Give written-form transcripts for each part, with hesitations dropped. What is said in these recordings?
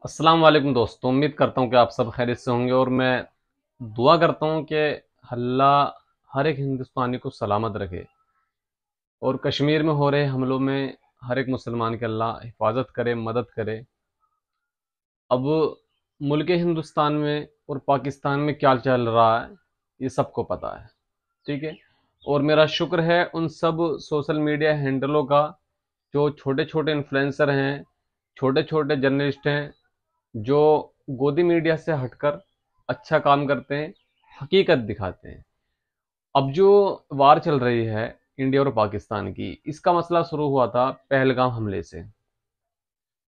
अस्सलाम वालेकुम दोस्तों, उम्मीद करता हूँ कि आप सब खैरियत से होंगे और मैं दुआ करता हूँ कि अल्लाह हर एक हिंदुस्तानी को सलामत रखे और कश्मीर में हो रहे हमलों में हर एक मुसलमान की अल्लाह हिफाजत करे, मदद करे। अब मुल्क हिंदुस्तान में और पाकिस्तान में क्या चल रहा है ये सबको पता है, ठीक है। और मेरा शुक्र है उन सब सोशल मीडिया हैंडलों का जो छोटे छोटे इन्फ्लुएंसर हैं, छोटे छोटे जर्नलिस्ट हैं, जो गोदी मीडिया से हटकर अच्छा काम करते हैं, हकीकत दिखाते हैं। अब जो वार चल रही है इंडिया और पाकिस्तान की, इसका मसला शुरू हुआ था पहलगाम हमले से।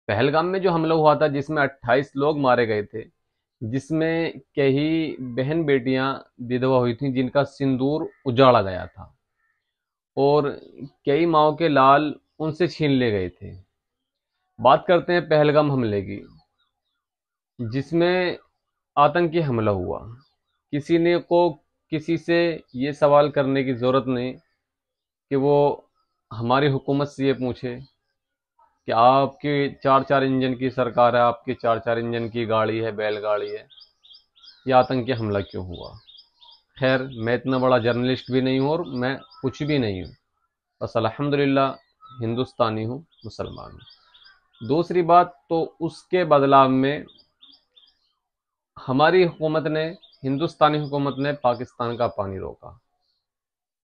पहलगाम में जो हमला हुआ था जिसमें 28 लोग मारे गए थे, जिसमें कई बहन बेटियां विधवा हुई थी जिनका सिंदूर उजाड़ा गया था और कई माओ के लाल उनसे छीन ले गए थे। बात करते हैं पहलगाम हमले की, जिसमें आतंकी हमला हुआ। किसी ने को किसी से ये सवाल करने की ज़रूरत नहीं कि वो हमारी हुकूमत से ये पूछे कि आपकी चार चार इंजन की सरकार है, आपकी चार चार इंजन की गाड़ी है, बैलगाड़ी है, ये आतंकी हमला क्यों हुआ। खैर, मैं इतना बड़ा जर्नलिस्ट भी नहीं हूँ और मैं कुछ भी नहीं हूँ, बस अल्हम्दुलिल्लाह हिंदुस्तानी हूँ, मुसलमान हूँ। दूसरी बात, तो उसके बदलाव में हमारी हुकूमत ने, हिंदुस्तानी हुकूमत ने पाकिस्तान का पानी रोका।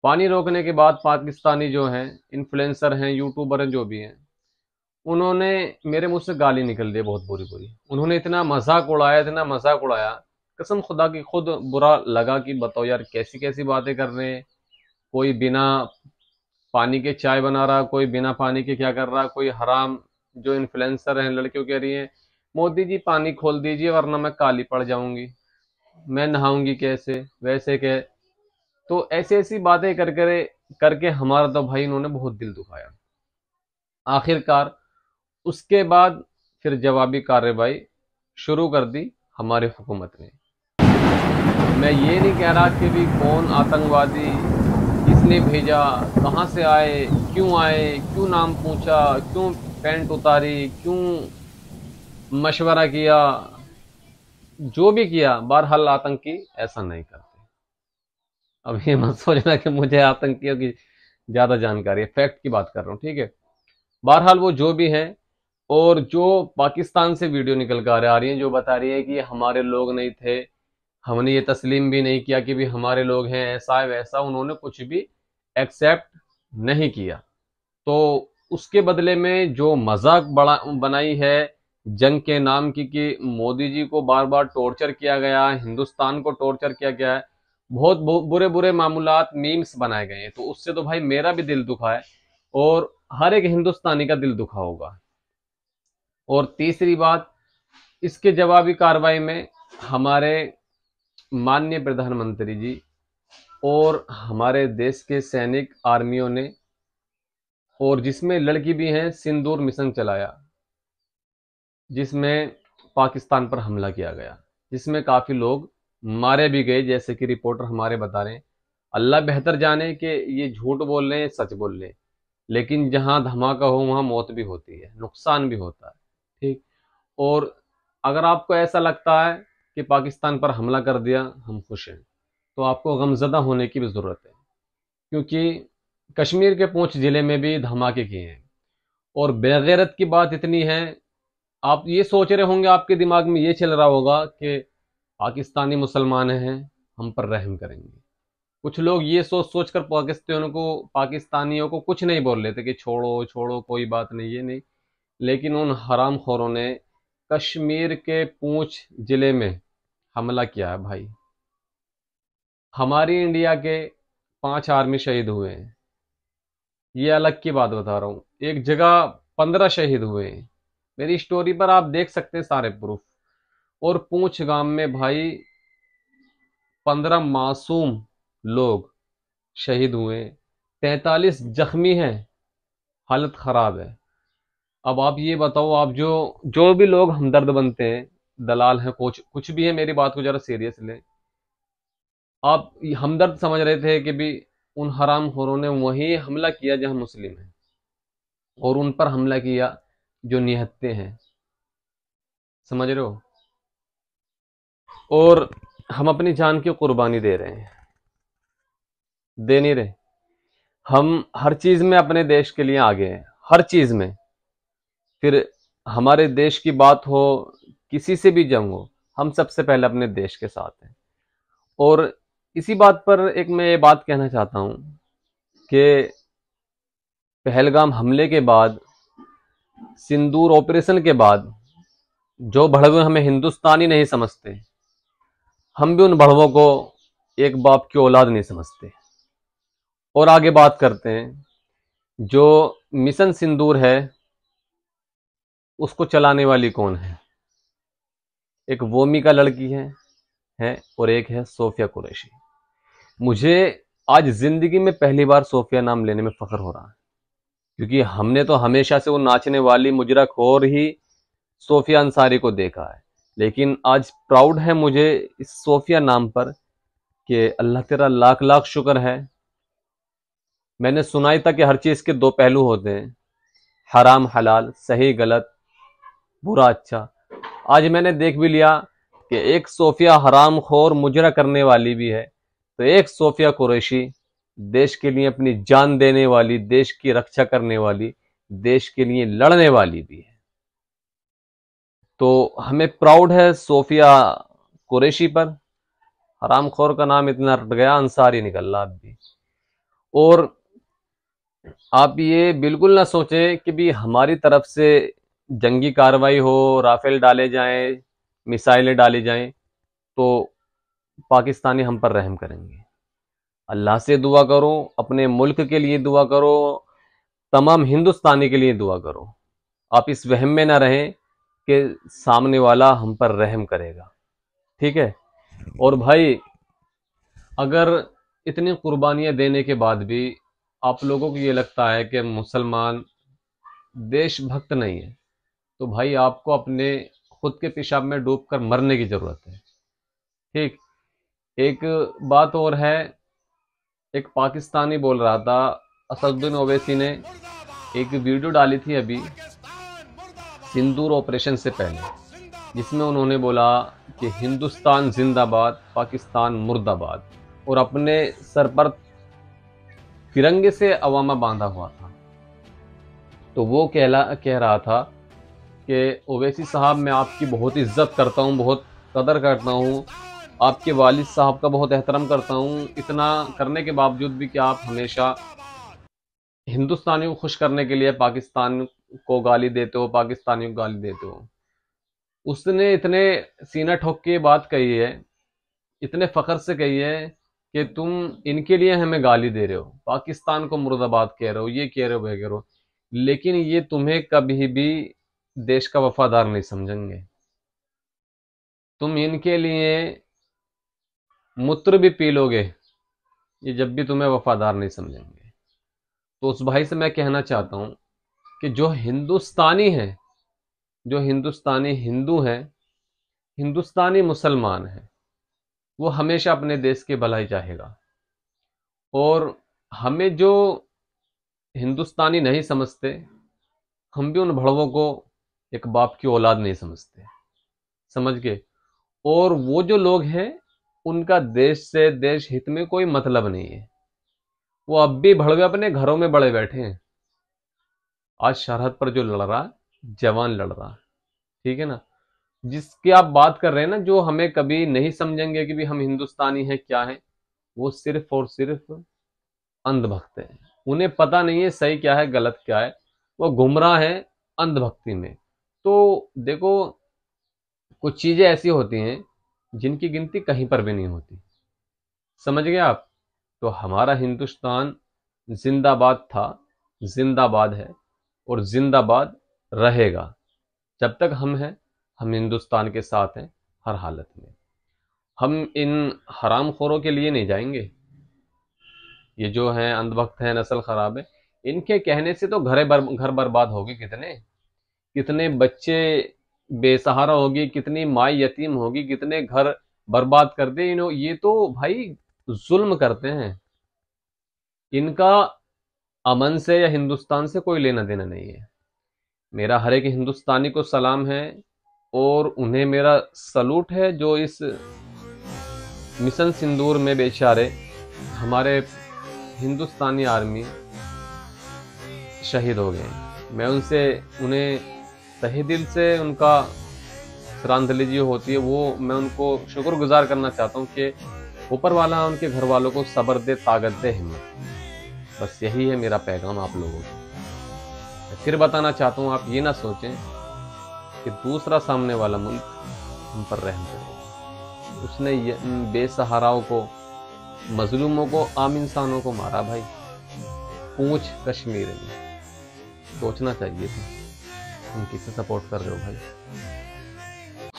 पानी रोकने के बाद पाकिस्तानी जो हैं, इन्फ्लुएंसर हैं, यूट्यूबर हैं, जो भी हैं, उन्होंने मेरे मुंह से गाली निकल दी बहुत बुरी बुरी। उन्होंने इतना मजाक उड़ाया, इतना मजाक उड़ाया, कसम खुदा की खुद बुरा लगा कि बताओ यार कैसी कैसी बातें कर रहे हैं। कोई बिना पानी के चाय बना रहा, कोई बिना पानी के क्या कर रहा, कोई हराम जो इन्फ्लुएंसर हैं लड़कियों कह रही हैं मोदी जी पानी खोल दीजिए वरना मैं काली पड़ जाऊंगी, मैं नहाऊंगी कैसे, वैसे के। तो ऐसी ऐसी बातें कर करे करके हमारा तो भाई इन्होंने बहुत दिल दुखाया। आखिरकार उसके बाद फिर जवाबी कार्रवाई शुरू कर दी हमारी हुकूमत ने। मैं ये नहीं कह रहा कि भी कौन आतंकवादी, किसने भेजा, कहाँ से आए, क्यों नाम पूछा, क्यों पैंट उतारी, क्यों मशवरा किया, जो भी किया, बहरहाल आतंकी ऐसा नहीं करते। अब ये मत सोचना कि मुझे आतंकियों की ज्यादा जानकारी है, फैक्ट की बात कर रहा हूँ, ठीक है। बहरहाल वो जो भी हैं, और जो पाकिस्तान से वीडियो निकल कर आ रही है जो बता रही है कि हमारे लोग नहीं थे, हमने ये तस्लीम भी नहीं किया कि भी हमारे लोग हैं, ऐसा है वैसा, उन्होंने कुछ भी एक्सेप्ट नहीं किया। तो उसके बदले में जो मजाक बड़ा बनाई है जंग के नाम की, कि मोदी जी को बार बार टॉर्चर किया गया, हिंदुस्तान को टॉर्चर किया गया है, बहुत बुरे बुरे मामूलात मीम्स बनाए गए हैं, तो उससे तो भाई मेरा भी दिल दुखा है और हर एक हिंदुस्तानी का दिल दुखा होगा। और तीसरी बात, इसके जवाबी कार्रवाई में हमारे माननीय प्रधानमंत्री जी और हमारे देश के सैनिक आर्मियों ने, और जिसमें लड़की भी हैं, सिंदूर मिशन चलाया, जिसमें पाकिस्तान पर हमला किया गया, जिसमें काफी लोग मारे भी गए, जैसे कि रिपोर्टर हमारे बता रहे हैं। अल्लाह बेहतर जाने कि ये झूठ बोल रहे हैं सच बोल रहे हैं, लेकिन जहां धमाका हो वहां मौत भी होती है, नुकसान भी होता है, ठीक। और अगर आपको ऐसा लगता है कि पाकिस्तान पर हमला कर दिया हम खुश हैं, तो आपको गमजदा होने की भी ज़रूरत है, क्योंकि कश्मीर के पुंछ ज़िले में भी धमाके किए हैं। और बेगैरत की बात इतनी है, आप ये सोच रहे होंगे, आपके दिमाग में ये चल रहा होगा कि पाकिस्तानी मुसलमान हैं, हम पर रहम करेंगे। कुछ लोग ये सोच सोच कर पाकिस्तानियों को कुछ नहीं बोल लेते कि छोड़ो छोड़ो कोई बात नहीं, ये नहीं। लेकिन उन हराम खोरों ने कश्मीर के पूंछ जिले में हमला किया है भाई। हमारी इंडिया के 5 आर्मी शहीद हुए हैं, ये अलग की बात बता रहा हूँ। एक जगह 15 शहीद हुए हैं, मेरी स्टोरी पर आप देख सकते हैं सारे प्रूफ। और पूंछ गांव में भाई 15 मासूम लोग शहीद हुए, 43 जख्मी हैं, हालत खराब है। अब आप ये बताओ, आप जो जो भी लोग हमदर्द बनते हैं, दलाल हैं, कुछ कुछ भी है, मेरी बात को जरा सीरियस लें। आप हमदर्द समझ रहे थे कि भी उन हराम खोरों ने वहीं हमला किया जहां मुस्लिम है, और उन पर हमला किया जो निहत्ते हैं। समझ रहे हो? और हम अपनी जान की कुर्बानी दे रहे हैं, दे नहीं रहे। हम हर चीज में अपने देश के लिए आगे हैं, हर चीज में। फिर हमारे देश की बात हो, किसी से भी जंग हो, हम सबसे पहले अपने देश के साथ हैं। और इसी बात पर एक मैं ये बात कहना चाहता हूं कि पहलगाम हमले के बाद, सिंदूर ऑपरेशन के बाद, जो भड़वे हमें हिंदुस्तानी नहीं समझते, हम भी उन भड़वों को एक बाप की औलाद नहीं समझते। और आगे बात करते हैं, जो मिशन सिंदूर है उसको चलाने वाली कौन है? एक वोमिका लड़की है और एक है सोफिया कुरैशी। मुझे आज जिंदगी में पहली बार सोफिया नाम लेने में फख्र हो रहा है, क्योंकि हमने तो हमेशा से वो नाचने वाली मुजरखोर ही सोफिया अंसारी को देखा है। लेकिन आज प्राउड है मुझे इस सोफिया नाम पर कि अल्लाह तेरा लाख लाख शुक्र है। मैंने सुना ही था कि हर चीज के दो पहलू होते हैं, हराम हलाल, सही गलत, बुरा अच्छा। आज मैंने देख भी लिया कि एक सोफिया हराम खोर मुजरा करने वाली भी है, तो एक सोफिया कुरैशी देश के लिए अपनी जान देने वाली, देश की रक्षा करने वाली, देश के लिए लड़ने वाली भी है। तो हमें प्राउड है सोफिया कुरैशी पर। हरामखोर का नाम इतना रट गया, अंसारी निकल रहा अब भी। और आप ये बिल्कुल ना सोचें कि भी हमारी तरफ से जंगी कार्रवाई हो, राफेल डाले जाएं, मिसाइलें डाली जाएं, तो पाकिस्तानी हम पर रहम करेंगे। अल्लाह से दुआ करो, अपने मुल्क के लिए दुआ करो, तमाम हिंदुस्तानी के लिए दुआ करो। आप इस वहम में ना रहें कि सामने वाला हम पर रहम करेगा। ठीक है? और भाई, अगर इतनी कुर्बानियां देने के बाद भी आप लोगों को ये लगता है कि मुसलमान देशभक्त नहीं है, तो भाई आपको अपने खुद के पेशाब में डूबकर मरने की जरूरत है। ठीक। एक बात और है, एक पाकिस्तानी बोल रहा था, असदुद्दीन ओवैसी ने एक वीडियो डाली थी अभी सिंदूर ऑपरेशन से पहले, जिसमें उन्होंने बोला कि हिंदुस्तान जिंदाबाद, पाकिस्तान मुर्दाबाद, और अपने सर पर तिरंगे से अवामा बांधा हुआ था। तो वो कह रहा था कि ओवैसी साहब, मैं आपकी बहुत इज्जत करता हूँ, बहुत कदर करता हूँ, आपके वालिद साहब का बहुत एहतराम करता हूँ, इतना करने के बावजूद भी क्या आप हमेशा हिंदुस्तानियों को खुश करने के लिए पाकिस्तान को गाली देते हो, पाकिस्तानियों को गाली देते हो। उसने इतने सीना ठोक के बात कही है, इतने फख्र से कही है कि तुम इनके लिए हमें गाली दे रहे हो, पाकिस्तान को मुर्दाबाद कह रहे हो, ये कह रहे हो, वह कह रहे हो, लेकिन ये तुम्हें कभी भी देश का वफादार नहीं समझेंगे। तुम इनके लिए मूत्र भी पी लोगे, ये जब भी तुम्हें वफादार नहीं समझेंगे। तो उस भाई से मैं कहना चाहता हूं कि जो हिंदुस्तानी है, जो हिंदुस्तानी हिंदू है, हिंदुस्तानी मुसलमान है, वो हमेशा अपने देश की भलाई चाहेगा। और हमें जो हिंदुस्तानी नहीं समझते, हम भी उन भड़वों को एक बाप की औलाद नहीं समझते। समझ गए? और वो जो लोग हैं, उनका देश से, देश हित में कोई मतलब नहीं है। वो अब भी भड़वे अपने घरों में बड़े बैठे हैं। आज सरहद पर जो लड़ रहा, जवान लड़ रहा, ठीक है ना? जिसकी आप बात कर रहे हैं ना, जो हमें कभी नहीं समझेंगे कि भी हम हिंदुस्तानी हैं क्या है, वो सिर्फ और सिर्फ अंधभक्त है। उन्हें पता नहीं है सही क्या है, गलत क्या है, वो गुमराह है अंधभक्ति में। तो देखो, कुछ चीजें ऐसी होती हैं जिनकी गिनती कहीं पर भी नहीं होती। समझ गए आप? तो हमारा हिंदुस्तान जिंदाबाद था, जिंदाबाद है, और जिंदाबाद रहेगा। जब तक हम हैं, हम हिंदुस्तान के साथ हैं हर हालत में। हम इन हरामखोरों के लिए नहीं जाएंगे। ये जो हैं अंधभक्त हैं, नस्ल खराब है, इनके कहने से तो घर बर्बाद होगी। कितने कितने बच्चे बेसहारा होगी, कितनी माँ यतीम होगी, कितने घर बर्बाद कर दे इन्हों। ये तो भाई जुल्म करते हैं। इनका अमन से या हिंदुस्तान से कोई लेना देना नहीं है। मेरा हर एक हिंदुस्तानी को सलाम है और उन्हें मेरा सलूट है जो इस मिशन सिंदूर में बेचारे हमारे हिंदुस्तानी आर्मी शहीद हो गए। मैं उन्हें तहे दिल से उनका श्रद्धांजलि जो होती है वो मैं उनको शुक्रगुजार करना चाहता हूँ कि ऊपर वाला उनके घर वालों को सब्र दे, ताकत दे, हिम्मत। बस यही है मेरा पैगाम आप लोगों को। फिर बताना चाहता हूँ, आप ये ना सोचें कि दूसरा सामने वाला मुल्क हम पर रहम करे। उसने बेसहाराओं को, मजलूमों को, आम इंसानों को मारा भाई, पूंछ कश्मीर में। सोचना चाहिए था। तुम किसे सपोर्ट कर रहे हो भाई?